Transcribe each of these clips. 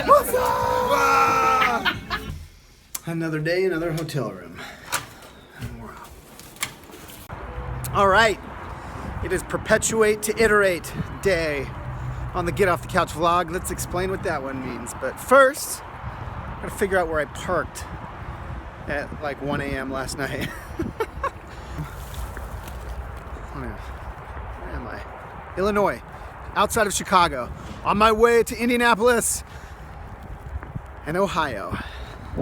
What's up? Another day, another hotel room. And we're out. All right. It is Perpetuate to Iterate day on the Get Off the Couch vlog. Let's explain what that one means. But first, I gotta figure out where I parked at like 1 a.m. last night. Where am I? Illinois, outside of Chicago, on my way to Indianapolis and Ohio.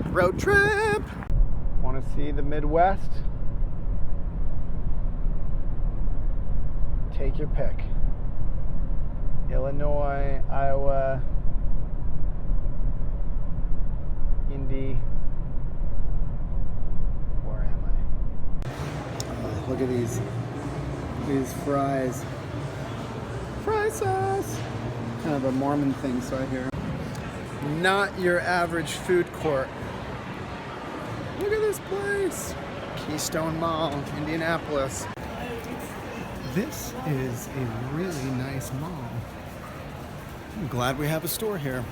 Road trip. Want to see the Midwest? Take your pick. Illinois, Iowa, Indy. Where am I? Oh, look at these fries. Fry sauce. Kind of a Mormon thing, so I hear. Not your average food court. Look at this place. Keystone Mall, Indianapolis. This is a really nice mall. I'm glad we have a store here.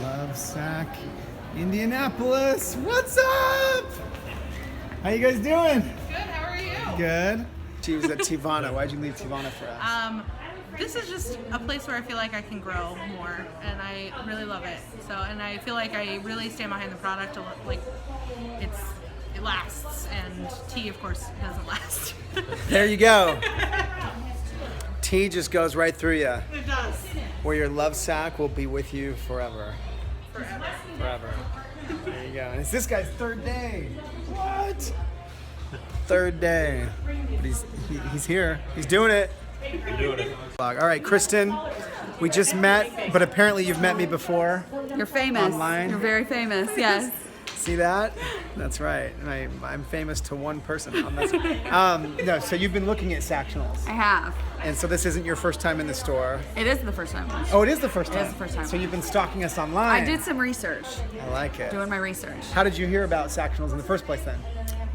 Lovesac, Indianapolis. What's up? How you guys doing? Good, how are you? Good. She was at Tivana. Why'd you leave Tivana for us? This is just a place where I feel like I can grow more, and I really love it. So, and I feel like I really stand behind the product. Like, it lasts, and tea, of course, doesn't last. There you go. Tea just goes right through you. It does. Where your Lovesac will be with you forever. Forever. Forever. There you go. And it's this guy's third day. What? Third day. But he's here. He's doing it. You're doing it. All right, Kristen, we just met, but apparently you've met me before. You're famous. Online. You're very famous, yes. See that? That's right. I'm famous to one person on this. No, so you've been looking at Sactionals. I have. And so this isn't your first time in the store. It is the first time. Oh, it is the first time? It is the first time. So you've been stalking us online. I did some research. I like it. Doing my research. How did you hear about Sactionals in the first place then?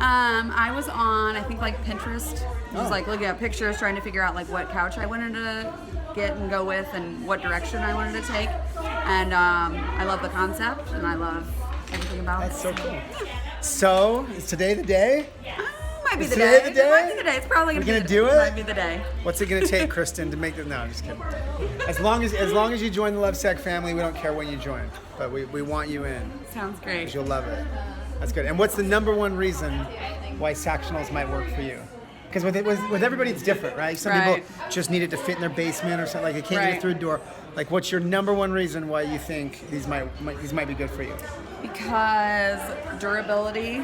I was on, I think, like Pinterest. I was Oh. like looking at pictures, trying to figure out like what couch I wanted to get and go with and what direction I wanted to take. And I love the concept and I love everything about That's it. so cool. So, is today the day? Might be Is the today day. the day? It might be the day. It's probably We're gonna gonna be do the, it? Might be the day. What's it gonna take, Kristen, to make this? No, I'm just kidding. As long as you join the Lovesac family, we don't care when you join, but we want you in Sounds great. because you'll love it. That's good. And what's the number one reason why Sactionals might work for you? Because with everybody, it's different, right? Some Right. people just need it to fit in their basement or something. Like they can't get it Right. through a door. Like, what's your number one reason why you think these might be good for you? Because durability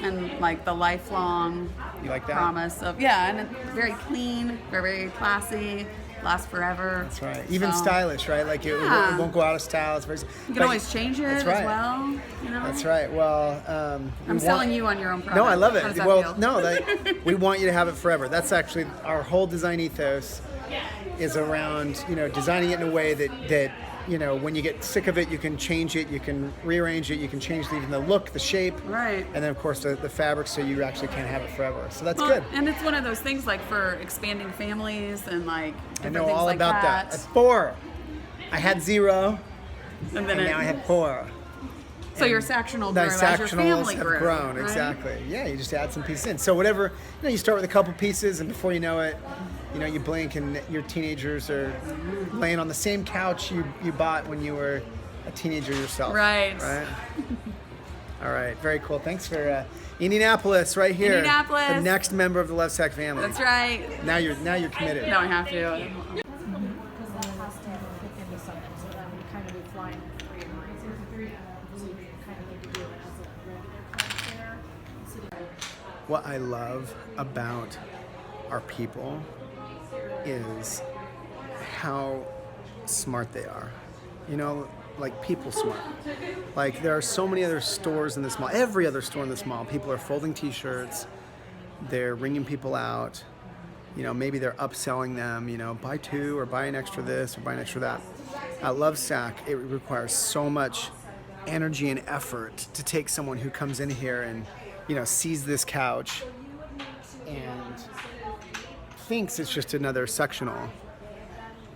and like the lifelong You like that? promise of, yeah, and it's very clean, very classy, lasts forever. That's right. Even So, stylish, right? Like it Yeah. won't go out of style. It's very. You can always change it That's right. as well. You know? That's right. Well, I'm selling you on your own product. No, I love How does it. that Well, feel? no, we want you to have it forever. That's actually our whole design ethos is around, designing it in a way that when you get sick of it, you can change it, you can rearrange it, you can change even the look, the shape, Right. and then of course the fabric, so you actually can have it forever. So that's Well, good. And it's one of those things like for expanding families and like I different know things all like about that. That's 4. I had 0, And and then now I have 4. so your Sactional The grew as your Sactionals family have grew. grown, right? exactly. Yeah, you just add some pieces in. So whatever, you start with a couple pieces, and before you know it, you blink and your teenagers are laying on the same couch you bought when you were a teenager yourself. Right. Right. All right. Very cool. Thanks for Indianapolis, right here. Indianapolis. The next member of the Lovesac family. That's right. Now you're committed. No, I have to. Because that has to fit into something, so that would kind of be flying free and easy. So you kind of need to do it as a regular couch there. What I love about our people is how smart they are. Like people smart. Like there are so many other stores in this mall, every other store in this mall, people are folding t-shirts, they're ringing people out, maybe they're upselling them, buy 2 or buy an extra this or buy an extra that. At Lovesac, it requires so much energy and effort to take someone who comes in here and, sees this couch and thinks it's just another sectional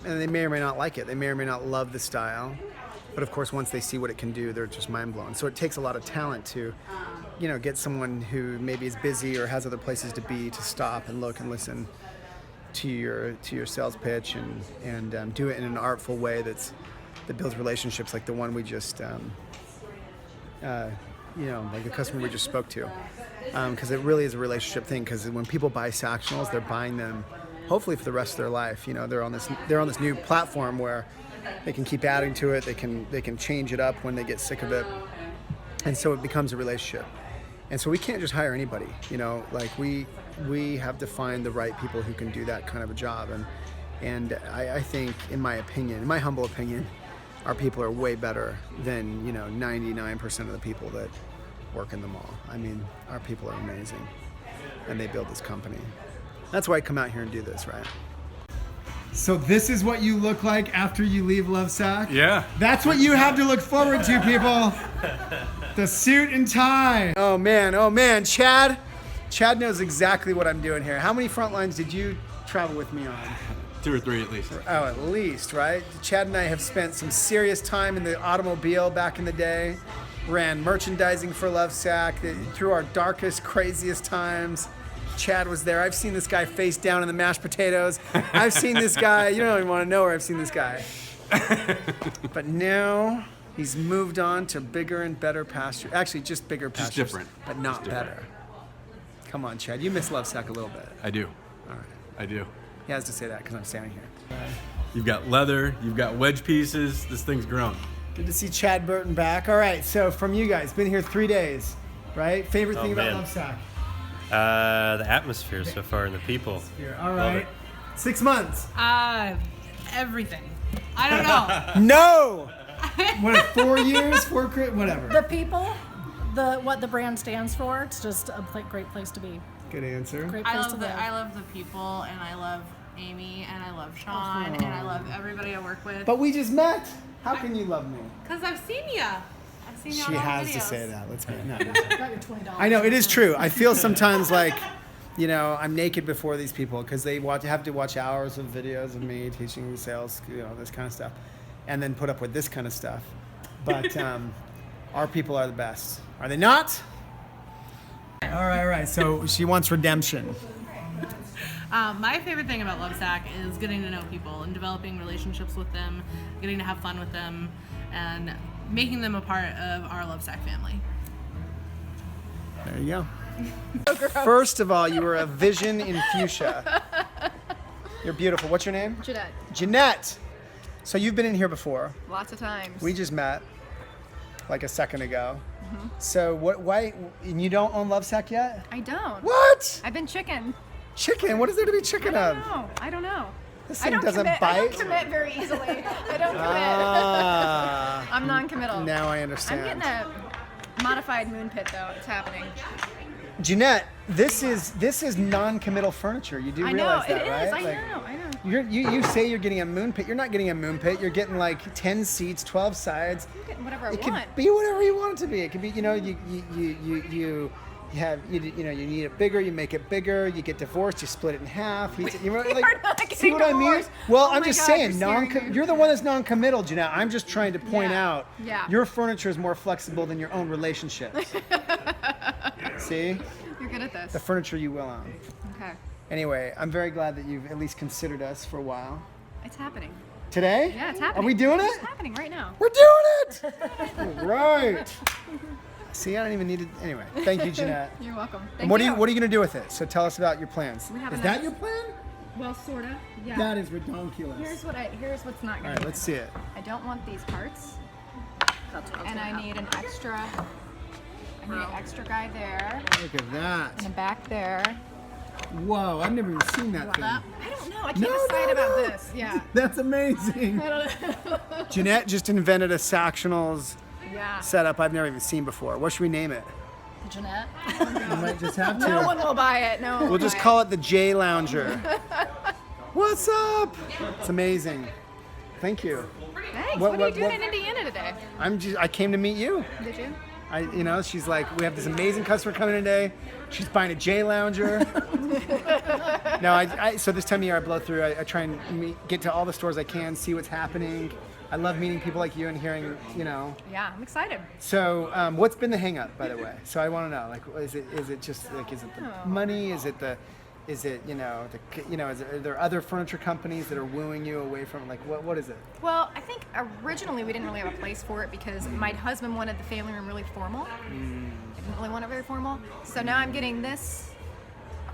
and they may or may not like it. They may or may not love the style. But of course, once they see what it can do, they're just mind blown. So it takes a lot of talent to, get someone who maybe is busy or has other places to be to stop and look and listen to your sales pitch and do it in an artful way that builds relationships like the one we just, like the customer we just spoke to. Because it really is a relationship thing. Because when people buy Sactionals, they're buying them hopefully for the rest of their life. They're on this new platform where they can keep adding to it. They can change it up when they get sick of it, and so it becomes a relationship. And so we can't just hire anybody. Like we have to find the right people who can do that kind of a job. And I think, in my humble opinion, our people are way better than 99% of the people that work in the mall. I mean, our people are amazing, and they build this company. That's why I come out here and do this, right? So this is what you look like after you leave Lovesac? Yeah. That's what you have to look forward to, people. The suit and tie. Oh man, Chad knows exactly what I'm doing here. How many front lines did you travel with me on? 2 or 3 at least. Oh, at least, right? Chad and I have spent some serious time in the automobile back in the day. Ran merchandising for Lovesac through our darkest, craziest times. Chad was there. I've seen this guy face down in the mashed potatoes. I've seen this guy. You don't even want to know where I've seen this guy. But now he's moved on to bigger and better pasture. Actually, just bigger pastures. Just different. But not Just different. better. Come on, Chad. You miss Lovesac a little bit. I do. All right. I do. He has to say that because I'm standing here. You've got leather. You've got wedge pieces. This thing's grown. Good to see Chad Burton back. All right, so from you guys, been here 3 days, right? Favorite thing about Lovesac? The atmosphere so far and the people. All right. 6 months. Everything. I don't know. No! What, 4 years? Whatever. The people, what the brand stands for, it's just a great place to be. Good answer. Great I place to love live. I love the people, and I love Amy, and I love Shawn, and I love everybody I work with. But we just met. How can you love me? Because I've seen ya. I've seen you She on all the has to videos. say that. Let's be no. Got your $20. I know, it is true. I feel sometimes like, I'm naked before these people because they have to watch hours of videos of me teaching sales, this kind of stuff, and then put up with this kind of stuff. But our people are the best. Are they not? All right. So she wants redemption. My favorite thing about Lovesac is getting to know people and developing relationships with them, getting to have fun with them, and making them a part of our Lovesac family. There you go. First of all, you were a vision in fuchsia. You're beautiful. What's your name? Jeanette. Jeanette. So you've been in here before. Lots of times. We just met like a second ago. Mm-hmm. So why, and you don't own Lovesac yet? I don't. What? I've been chicken. Chicken? What is there to be chicken of? I don't know. This I thing don't doesn't commit. bite. I don't commit very easily. I don't commit. Ah, I'm non-committal. now I I'm understand. getting a modified moon pit though. It's happening. Jeanette, this is non-committal furniture. You do I know realize it that, is. right? I know. You say you're getting a moon pit. You're not getting a moon pit. You're getting like 10 seats, 12 sides. I'm getting whatever I It want. could be whatever you want it to be. It could be, you need it bigger, you make it bigger, you get divorced, you split it in half. We are not getting see what I mean? divorced. Well, Oh I'm my just God, saying, you're serious. you're the one that's non-committal, Jeanette. I'm just trying to point out Yeah. your furniture is more flexible than your own relationships. See? You're good at this. The furniture you will own. Okay. Anyway, I'm very glad that you've at least considered us for a while. It's happening. Today? Yeah, it's happening. Are we doing It's it? happening right now. We're doing it! All right. See, I don't even need to. Anyway, thank you, Jeanette. You're welcome. And Thank what you. are you going to do with it? So tell us about your plans. We have Is a that nice- your plan? Well, sorta. Yeah. That is redonkulous. Here's what's not All gonna. right, let's see it. I don't want these parts, That's what I was and gonna I ask. need an extra. I need an extra guy there, Look at that. and a back there. Whoa, I've never even seen that thing. I don't know. I can't No, decide no, about no. this. Yeah. That's amazing. I don't know. Jeanette just invented a Sactionals Yeah. setup I've never even seen before. What should we name it? Jeanette. We might just have to. No one will buy it. No. We'll just call it the J Lounger. What's up? It's amazing. Thank you. Thanks. What- What are you what- doing in Indiana today? I came to meet you. Did you? She's like, we have this amazing customer coming in today. She's buying a J Lounger. No, so this time of year I blow through. I try and get to all the stores I can, see what's happening. I love meeting people like you and hearing, Yeah, I'm excited. So, what's been the hang up, by the way? So I want to know, like, is it just like, is it the money? Is it are there other furniture companies that are wooing you away from it? Like, what is it? Well, I think originally we didn't really have a place for it because my husband wanted the family room really formal. I didn't really want it very formal. So now I'm getting this.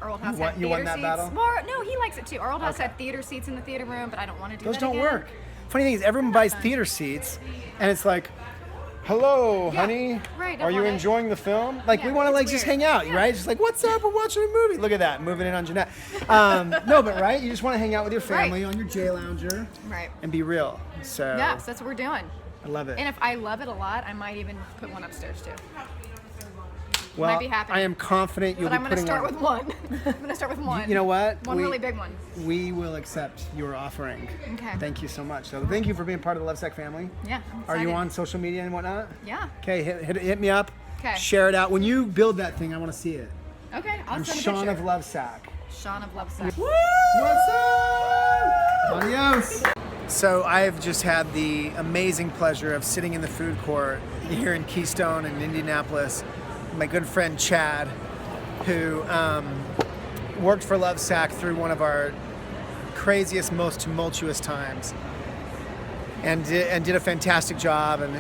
Our old house had theater won that seats. battle? Well, no, he likes it too. Our old house had theater seats in the theater room, but I don't want to do Those that don't again. work. Funny thing is, everyone buys theater seats, and it's like, hello, honey. Right, Are you want it. enjoying the film? Like, Yeah, we want to it's just weird. hang out, right? Just like, what's up? We're watching a movie. Look at that, moving in on Jeanette. No, but right, you just want to hang out with your family on your J Lounger, Right. and be real. So Yes, that's what we're doing. I love it. And if I love it a lot, I might even put one upstairs too. Well, might be happening. I am confident you'll But be I'm going to putting start with one. I'm going to start with one. You know what? One really big one. We will accept your offering. Okay. Thank you so much. So thank you for being part of the Lovesac family. Yeah, I'm Are you excited. on social media and whatnot? Yeah. Okay, hit me up. 'Kay. Share it out. When you build that thing, I want to see it. Okay, I'll I'm send a Shawn picture. of Lovesac. Shawn of Lovesac. What's up? Adios. So I've just had the amazing pleasure of sitting in the food court here in Keystone in Indianapolis. My good friend Chad, who worked for Lovesac through one of our craziest, most tumultuous times, and did a fantastic job and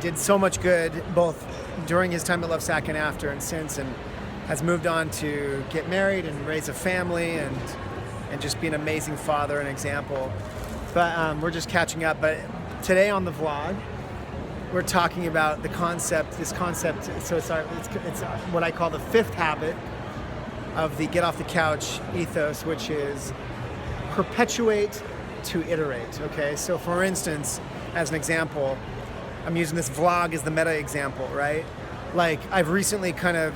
did so much good both during his time at Lovesac and after and since, and has moved on to get married and raise a family and just be an amazing father and example. But we're just catching up. But today on the vlog, we're talking about this concept. So it's what I call the fifth habit of the get off the couch ethos, which is perpetuate to iterate. Okay, so for instance, as an example, I'm using this vlog as the meta example, right? Like I've recently kind of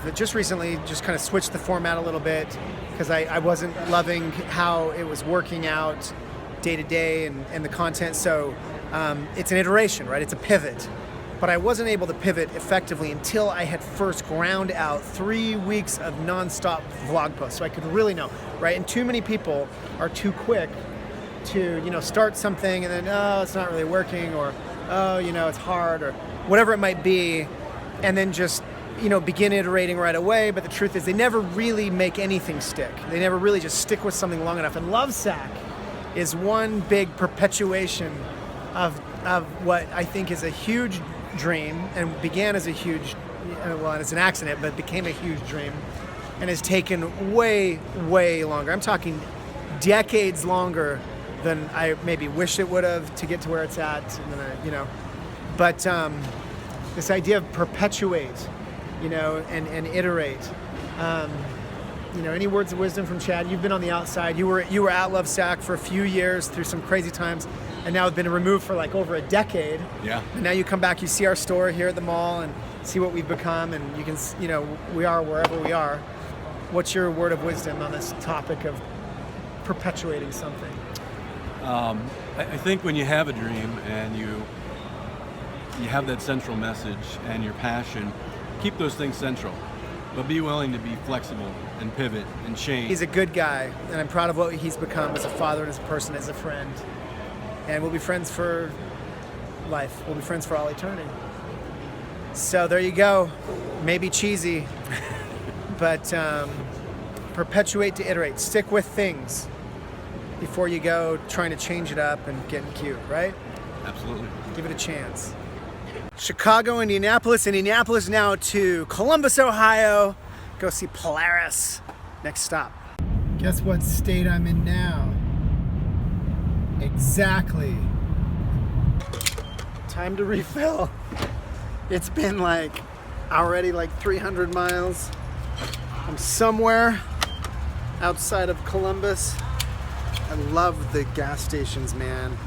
switched the format a little bit because I wasn't loving how it was working out day to day and the content. So it's an iteration, right? It's a pivot. But I wasn't able to pivot effectively until I had first ground out 3 weeks of nonstop vlog posts, so I could really know, right? And too many people are too quick to, start something and then, oh, it's not really working, or, oh, it's hard, or whatever it might be, and then just, begin iterating right away. But the truth is they never really make anything stick. They never really just stick with something long enough. And Lovesac is one big perpetuation of what I think is a huge dream, and began as a huge, it's an accident, but became a huge dream, and has taken way, way longer. I'm talking decades longer than I maybe wished it would have to get to where it's at. But this idea of perpetuate, and iterate. Any words of wisdom from Chad? You've been on the outside. You were at Lovesac for a few years through some crazy times, and now have been removed for like over a decade. Yeah. And now you come back, you see our store here at the mall, and see what we've become, and you can, we are wherever we are. What's your word of wisdom on this topic of perpetuating something? I think when you have a dream and you have that central message and your passion, keep those things central, but be willing to be flexible and pivot and change. He's a good guy, and I'm proud of what he's become as a father and as a person, as a friend. And we'll be friends for life. We'll be friends for all eternity. So there you go. Maybe cheesy, but perpetuate to iterate. Stick with things before you go trying to change it up and getting cute, right? Absolutely. Give it a chance. Chicago, Indianapolis now to Columbus, Ohio. Go see Polaris. Next stop. Guess what state I'm in now? Exactly. Time to refill. It's been already 300 miles. I'm somewhere outside of Columbus. I love the gas stations, man.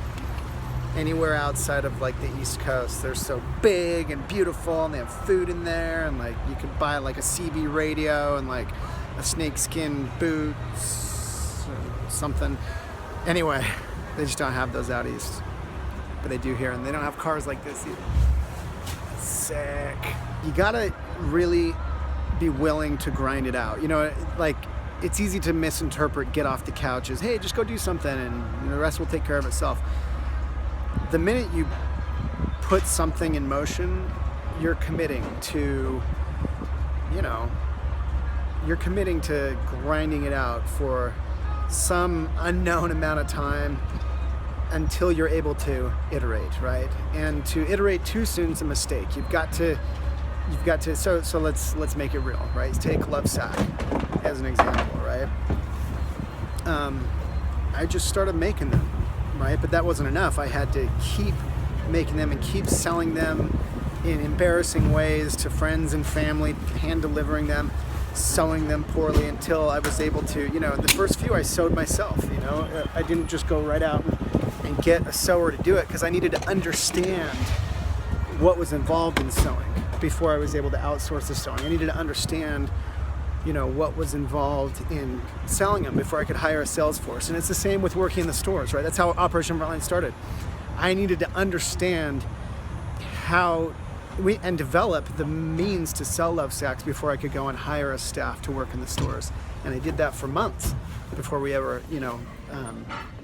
Anywhere outside of the East Coast, they're so big and beautiful, and they have food in there, and you could buy a CB radio and a snakeskin boots or something. Anyway, they just don't have those out east, but they do here, and they don't have cars like this either. sick. You gotta really be willing to grind it out. You know, like, it's easy to misinterpret get off the couch as, hey, just go do something and the rest will take care of itself. The minute you put something in motion, you're committing to, you're committing to grinding it out for some unknown amount of time until you're able to iterate, right? And to iterate too soon is a mistake. You've got to, so let's make it real, right? Let's take Lovesac as an example, right? I just started making them, right? But that wasn't enough. I had to keep making them and keep selling them in embarrassing ways to friends and family, hand delivering them, sewing them poorly until I was able to, the first few I sewed myself, I didn't just go right out and get a sewer to do it because I needed to understand what was involved in sewing before I was able to outsource the sewing. I needed to understand, what was involved in selling them before I could hire a sales force. And it's the same with working in the stores, right? That's how Operation Frontline started. I needed to understand how and develop the means to sell Lovesacs before I could go and hire a staff to work in the stores. And I did that for months before we ever,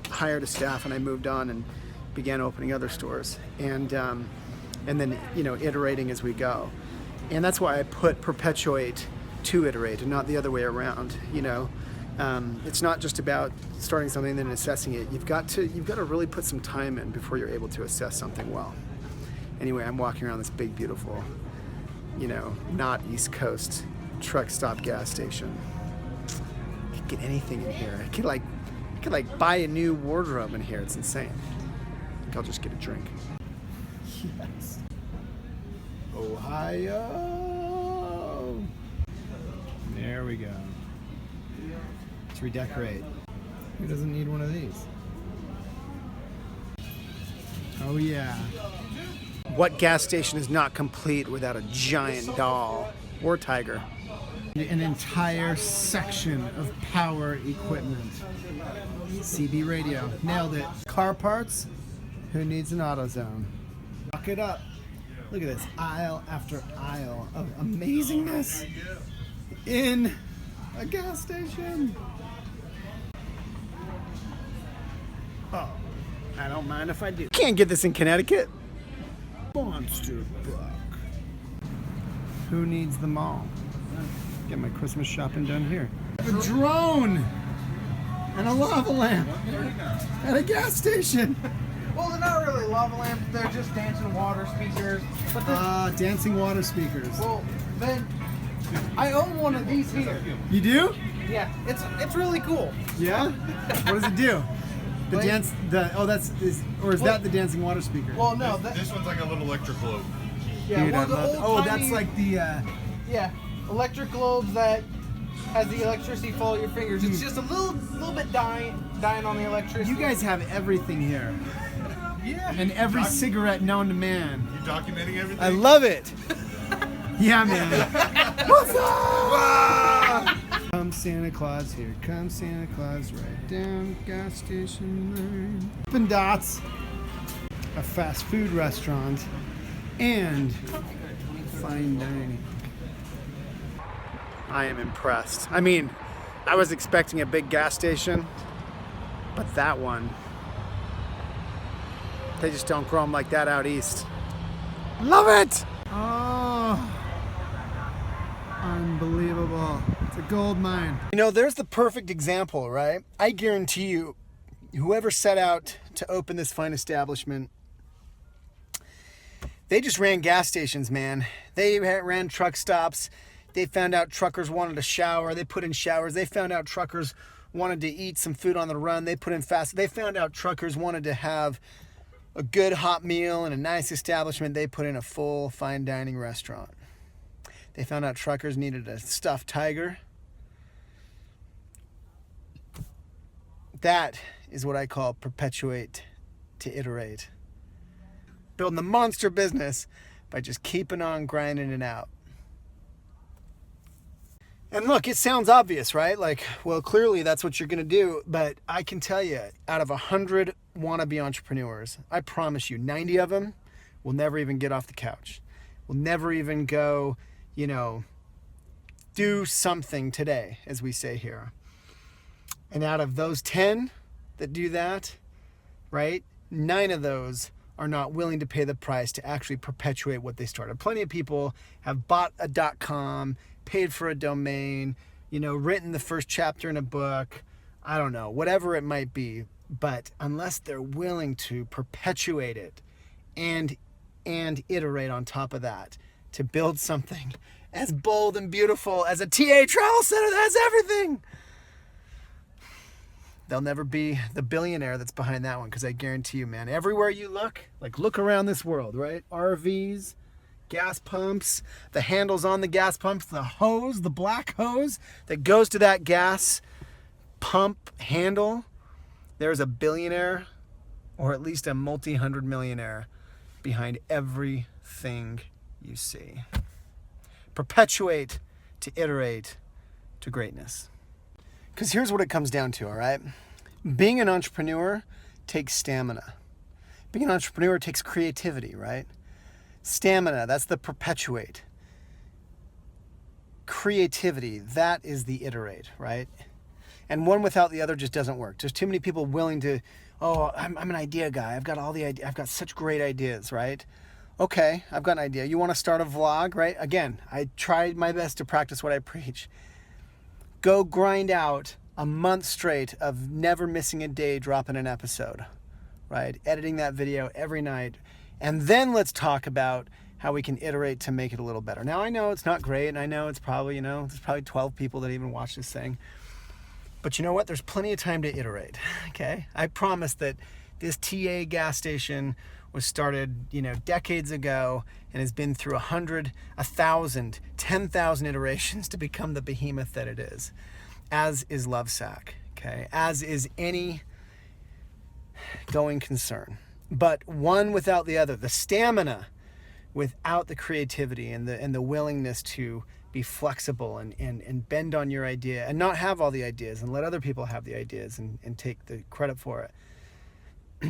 hired a staff, and I moved on and began opening other stores. And then, iterating as we go. And that's why I put Perpetuate to iterate and not the other way around, It's not just about starting something and then assessing it. You've got to really put some time in before you're able to assess something well. Anyway, I'm walking around this big, beautiful, not East Coast truck stop gas station. I could get anything in here. I could buy a new wardrobe in here. It's insane. I think I'll just get a drink. Yes. Ohio. There we go. Let's redecorate. Who doesn't need one of these? Oh yeah. What gas station is not complete without a giant doll or tiger? An entire section of power equipment. CB radio. Nailed it. Car parts? Who needs an AutoZone? Rock it up. Look at this. Aisle after aisle of amazingness in a gas station. Oh, I don't mind if I do. Can't get this in Connecticut. Monster Buck. Who needs the mall? Get my Christmas shopping done here. A drone and a lava lamp at a gas station. Well, they're not really lava lamps. They're just dancing water speakers. But dancing water speakers. Well, then I own one of these here. You do? Yeah, it's really cool. Yeah. What does it do? The dance. Is that the dancing water speaker? Well, no. This one's like a little electric globe. Yeah. Dude, Well, that's tiny, like the. Yeah, electric globes that has the electricity follow your fingers. It's just a little bit dying on the electricity. You guys have everything here. Yeah. And every cigarette known to man. You documenting everything? I love it. Yeah, man. What's up? Come Santa Claus, here comes Santa Claus, right down gas station line. Dippin' Dots, a fast food restaurant, and fine dining. I am impressed. I mean, I was expecting a big gas station, but that one, they just don't grow them like that out east. Love it! Oh, unbelievable. It's a gold mine. There's the perfect example, right? I guarantee you, whoever set out to open this fine establishment, they just ran gas stations, man. They ran truck stops. They found out truckers wanted a shower. They put in showers. They found out truckers wanted to eat some food on the run. They put in fast. They found out truckers wanted to have a good hot meal and a nice establishment. They put in a full fine dining restaurant. They found out truckers needed a stuffed tiger. That is what I call perpetuate to iterate. Building the monster business by just keeping on grinding it out. And look, it sounds obvious, right? Like, well, clearly that's what you're going to do. But I can tell you, out of 100 wannabe entrepreneurs, I promise you, 90 of them will never even get off the couch. will never even go, do something today, as we say here. And out of those 10 that do that, right, 9 of those are not willing to pay the price to actually perpetuate what they started. Plenty of people have bought a .com, paid for a domain, written the first chapter in a book, I don't know, whatever it might be. But unless they're willing to perpetuate it and iterate on top of that to build something as bold and beautiful as a TA travel center that has everything, they'll never be the billionaire that's behind that one. Because I guarantee you, man, everywhere you look, like look around this world, right? RVs, gas pumps, the handles on the gas pumps, the hose, the black hose that goes to that gas pump handle. There's a billionaire or at least a multi-hundred millionaire behind everything you see. Perpetuate to iterate to greatness. Because here's what it comes down to, all right? Being an entrepreneur takes stamina. Being an entrepreneur takes creativity, right? Stamina, that's the perpetuate. Creativity, that is the iterate, right? And one without the other just doesn't work. There's too many people willing to, I'm an idea guy. I've got such great ideas, right? Okay, I've got an idea. You want to start a vlog, right? Again, I tried my best to practice what I preach. Go grind out a month straight of never missing a day dropping an episode, right? Editing that video every night. And then let's talk about how we can iterate to make it a little better. Now, I know it's not great, and I know it's probably, there's probably 12 people that even watch this thing. But you know what? There's plenty of time to iterate, okay? I promise that this TA gas station was started, decades ago and has been through 100, 1,000, 10,000 iterations to become the behemoth that it is, as is Lovesac, okay? As is any going concern. But one without the other, the stamina without the creativity and the willingness to be flexible and bend on your idea and not have all the ideas and let other people have the ideas and take the credit for it.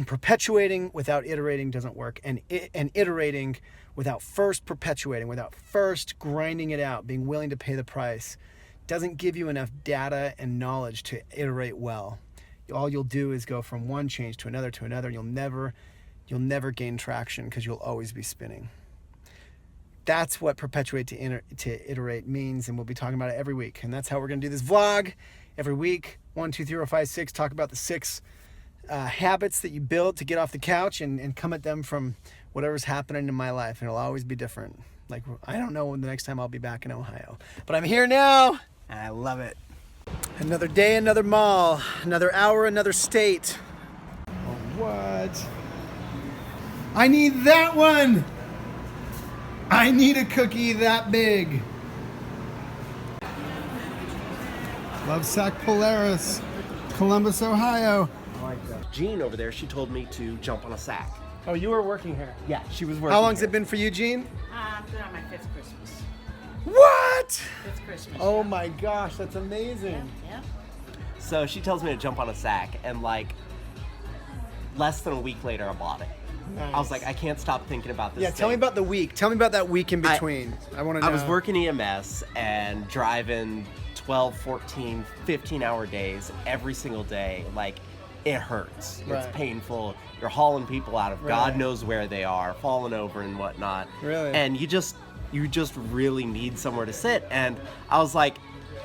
Perpetuating without iterating doesn't work, and iterating without first perpetuating, without first grinding it out, being willing to pay the price, doesn't give you enough data and knowledge to iterate well. All you'll do is go from one change to another, you'll never gain traction because you'll always be spinning. That's what perpetuate to iterate means, and we'll be talking about it every week. And that's how we're going to do this vlog every week. 1, 2, 3, 4, 5, 6. Talk about the 6 habits that you build to get off the couch and come at them from whatever's happening in my life. And it'll always be different. Like, I don't know when the next time I'll be back in Ohio. But I'm here now, and I love it. Another day, another mall. Another hour, another state. Oh, what? I need that one! I need a cookie that big. Lovesac Polaris, Columbus, Ohio. I like that. Jean over there, she told me to jump on a sack. Oh, you were working here? Yeah, she was working. How long's here. it been for you, Jean? I'm doing on my 5th Christmas. What? 5th Christmas. Oh my gosh, that's amazing. Yeah. So she tells me to jump on a sack, and like less than a week later, I bought it. Nice. I was like, I can't stop thinking about this. Yeah, tell me about the week. Tell me about that week in between. I want to know. I was working EMS and driving 12, 14, 15-hour days every single day. Like, it hurts. Right. It's painful. You're hauling people out of God knows where they are, falling over and whatnot. Really? And you just really need somewhere to sit. And I was like,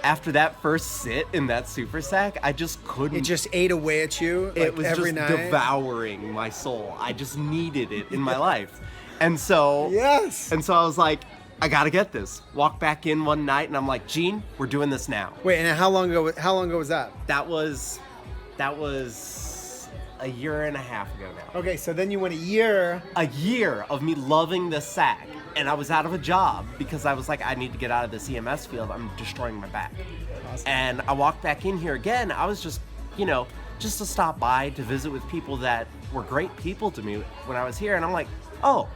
after that first sit in that super sack, I just couldn't. It just ate away at you like it was every just night? devouring my soul. I just needed it in my life. And so Yes. And so I was like, I gotta get this. Walk back in one night and I'm like, Gene, we're doing this now. Wait, and how long ago was that? That was a year and a half ago now. Okay, so then you went a year. A year of me loving this sack. And I was out of a job because I was like, I need to get out of this EMS field. I'm destroying my back. Awesome. And I walked back in here again. I was just, just to stop by to visit with people that were great people to me when I was here. And I'm like, oh,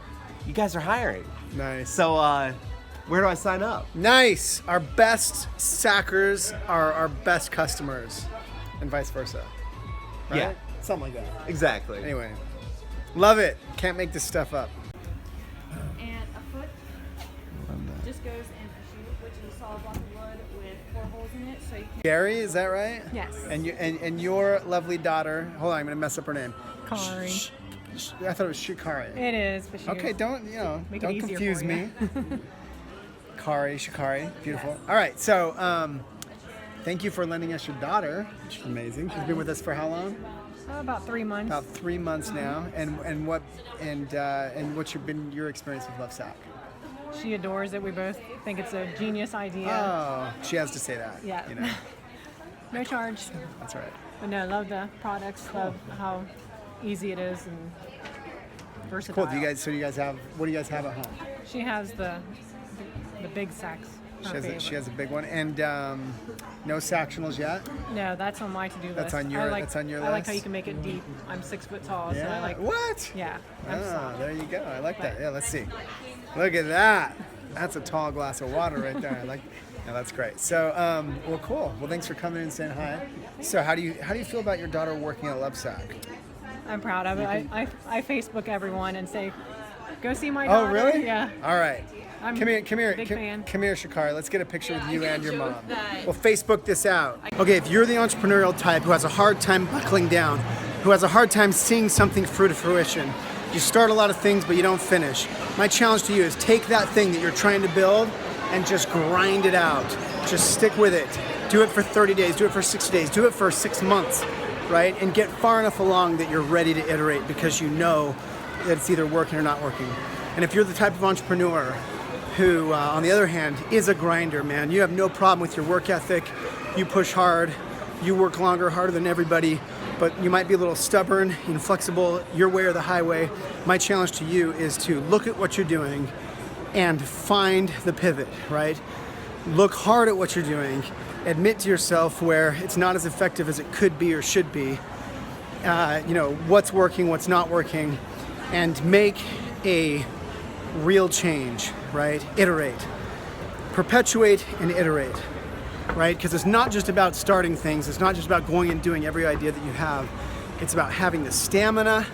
you guys are hiring. Nice. So where do I sign up? Nice. Our best sackers are our best customers, and vice versa. Right? Yeah. Something like that. Exactly. Anyway, love it. Can't make this stuff up. And a foot solid block of wood with 4 holes in it, so you can. Gary, is that right? Yes. And your lovely daughter. Hold on, I'm gonna mess up her name. Kari. I thought it was Shikari. It is, but she. Okay, don't Make it don't easier confuse for me. you. Shikari, beautiful. All right, so thank you for lending us your daughter, which is amazing. She's been with us for how long? About 3 months. About 3 months now. And what's been your experience with Lovesac? She adores it. We both think it's a genius idea. Oh, she has to say that. Yeah. You know, No charge. that's right. But no, love the products. Love how easy it is and versatile. Cool. What do you guys have at home? She has the big sacks. She has a big one, and no sectionals yet. No, that's on my to-do list. That's on your I like list. how you can make it deep. I'm 6 foot tall, so I like. What? Yeah. There you go. I like that. Yeah, let's see. Look at that. That's a tall glass of water right there. Yeah, that's great. So, well, cool. Well, thanks for coming in and saying hi. So, how do you feel about your daughter working at Lovesac? I'm proud of it. I Facebook everyone and say, go see my daughter. Oh, really? Yeah. All right. I'm Come here, big fan. come here, Shikari. Let's get a picture with you and your mom. We'll Facebook this out. Okay, if you're the entrepreneurial type who has a hard time buckling down, who has a hard time seeing something through to fruition, you start a lot of things but you don't finish. My challenge to you is take that thing that you're trying to build and just grind it out. Just stick with it. Do it for 30 days, do it for 60 days, do it for 6 months, right? And get far enough along that you're ready to iterate because you know that it's either working or not working. And if you're the type of entrepreneur who, on the other hand, is a grinder, man, you have no problem with your work ethic, you push hard, you work longer, harder than everybody, but you might be a little stubborn, inflexible, your way or the highway. My challenge to you is to look at what you're doing and find the pivot, right? Look hard at what you're doing, admit to yourself where it's not as effective as it could be or should be, what's working, what's not working, and make a real change, right? Iterate. Perpetuate and iterate, right? Because it's not just about starting things. It's not just about going and doing every idea that you have. It's about having the stamina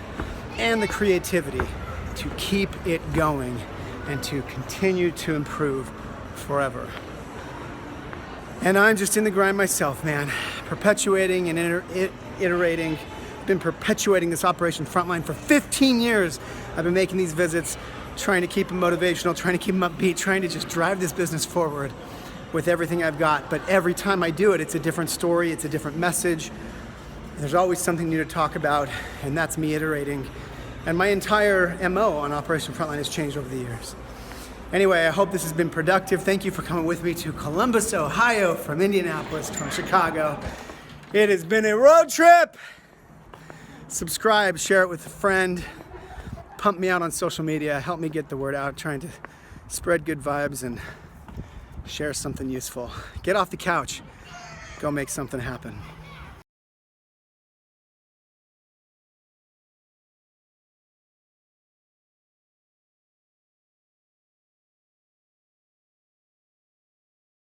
and the creativity to keep it going and to continue to improve forever. And I'm just in the grind myself, man. Perpetuating and iterating. I've been perpetuating this Operation Frontline for 15 years. I've been making these visits, trying to keep them motivational, trying to keep them upbeat, trying to just drive this business forward with everything I've got. But every time I do it, it's a different story, it's a different message. There's always something new to talk about, and that's me iterating. And my entire MO on Operation Frontline has changed over the years. Anyway, I hope this has been productive. Thank you for coming with me to Columbus, Ohio, from Indianapolis, from Chicago. It has been a road trip. Subscribe, share it with a friend. Pump me out on social media, help me get the word out, trying to spread good vibes and share something useful. Get off the couch, go make something happen.